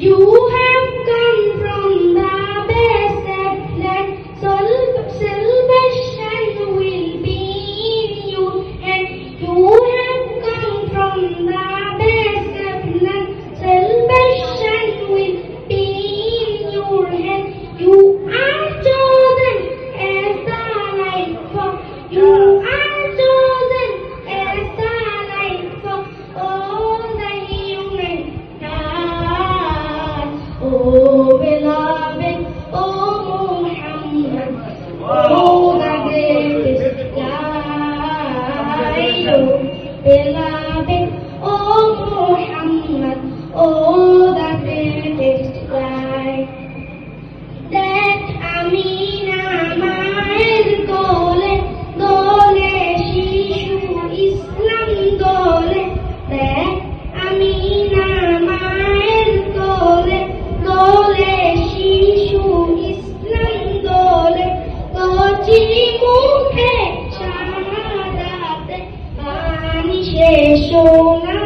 You have come from the best land, salvation will be in you, and you have come from the best land, salvation will be in your hand. You are chosen as the light for, you are chosen as the light for all the human heart. Oh beloved, oh Muhammad, oh the greatest guide. Oh beloved, oh Muhammad, oh the greatest guide. That Amina মায়ের কোলে দোলে শিশু ইসলাম দোলে, that Amina মায়ের কোলে দোলে শিশু ইসলাম দোলে, কচি মুখে শাহাদাতে বাণী শেষ না